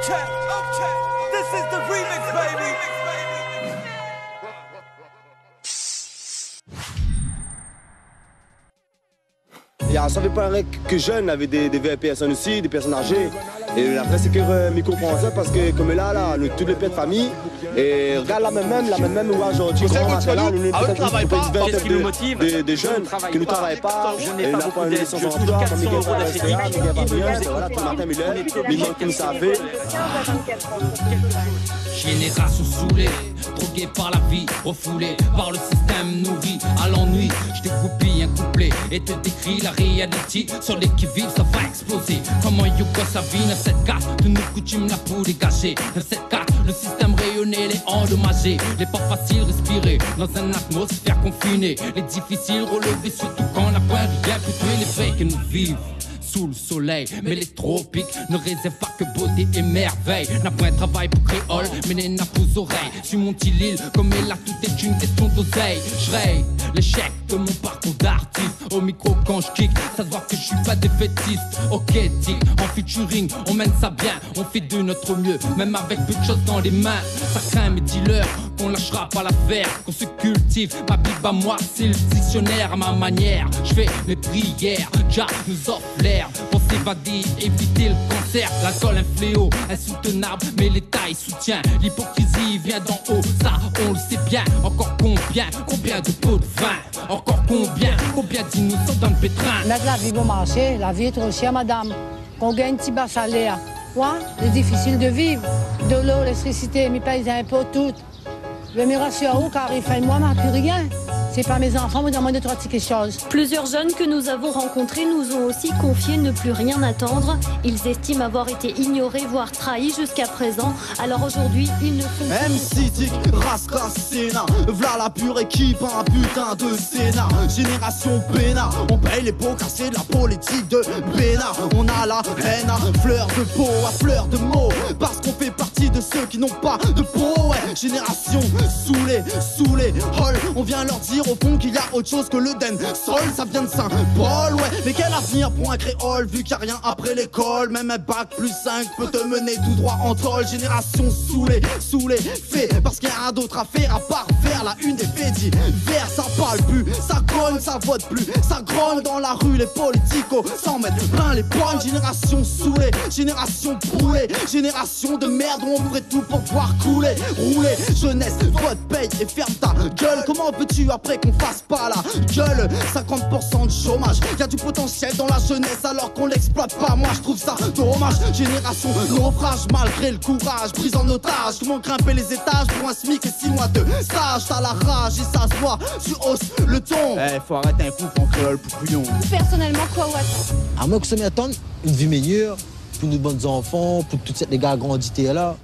Okay, okay. This is the remix, baby. Ça fait pas que jeunes avec des vieilles personnes aussi, des personnes âgées. Et après, c'est que mes compréhensions parce que comme là, nous toutes les pères de famille. Et regarde la même aujourd'hui, grand matin là, nous travaille pas. Qu'est-ce qui nous motive? Des jeunes qui ne travaillent pas. Je n'ai pas beaucoup d'aide, je touche 400 € d'affectif. Voilà, tout matin, il manque comme ça fait. Génération saoulée, droguée par la vie, refoulée par le système nourri à l'ennui. Je découpille un couplet et te décris la reality. Sur les qui vivent, ça va exploser. Comme en Yougoslavie, 974, de nos coutumes, la poudre est gâchée. 974, le système rayonné, les endommagé. Les pas faciles respirer dans une atmosphère confinée. Les difficiles relevés, surtout quand on a point rien pour tuer les vrais que nous vivons. Sous le soleil, mais les tropiques ne réservent pas que beauté et merveille. N'a point de travail pour créole, mais les nappes aux oreilles. Sur mon petit île, comme elle a, tout est une question d'oseille. J'raye l'échec de mon parcours d'artiste. Au micro quand je kick, ça se voit que je suis pas défaitiste. Ok, tic, en featuring, on mène ça bien, on fait de notre mieux, même avec peu de choses dans les mains. Ça craint mes dealers, qu'on lâchera pas l'affaire, qu'on se cultive. Ma bible à moi, c'est le dictionnaire à ma manière. Je fais mes prières, Jah nous offre l'air. Pour s'évader, éviter le cancer. L'alcool un fléau, insoutenable, mais l'État y soutient. L'hypocrisie vient d'en haut, ça on le sait bien. Encore combien de pots de vin? Encore combien d'innocents dans le pétrin? Mettre la vie au marché, la vie est trop chère, madame. On gagne un petit bas salaire. Quoi? C'est difficile de vivre. De l'eau, l'électricité, mes paye des impôts, tout. Le miracle à où, car il fait moi, plus rien. C'est pas mes enfants, vous demandez trois petites choses. Plusieurs jeunes que nous avons rencontrés nous ont aussi confié ne plus rien attendre. Ils estiment avoir été ignorés, voire trahis jusqu'à présent. Alors aujourd'hui, ils ne font MC Tic, Rasca, Sénat. V'là la pure équipe, un putain de Sénat. Génération Bénard, on paye les pots cassés de la politique de Bénard. On a la haine à fleur de peau, à fleur de mots. Parce qu'on fait partie de ceux qui n'ont pas de peau, ouais. Génération saoulée, hol. On vient leur dire au fond qu'il y a autre chose que le den sol, ça vient de Saint-Paul, ouais. Mais quel avenir pour un créole vu qu'il n'y a rien après l'école? Même un bac plus 5 peut te mener tout droit en troll. Génération saoulée, fait parce qu'il y a rien d'autre à faire à part faire la une des faits divers. Ça parle plus, ça cogne, ça vote plus, ça grogne dans la rue. Les politicos s'en mettent plein les poings. Génération saoulée, génération brûlée, génération de merde où on ferait tout pour pouvoir couler, rouler. Jeunesse, vote, paye et ferme ta gueule. Comment veux-tu après qu'on fasse pas la gueule? 50% de chômage, y'a du potentiel dans la jeunesse alors qu'on l'exploite pas. Moi je trouve ça dommage. Génération naufrage malgré le courage, prise en otage. Comment grimper les étages pour un SMIC et 6 mois de stage? T'as la rage et ça se voit, tu hausses le ton. Faut arrêter un coup en créole pour couillon. personnellement quoi ou attendre? À moi que ça m'attende, une vie meilleure, pour nos bons enfants, pour toute cette les gars grandités là.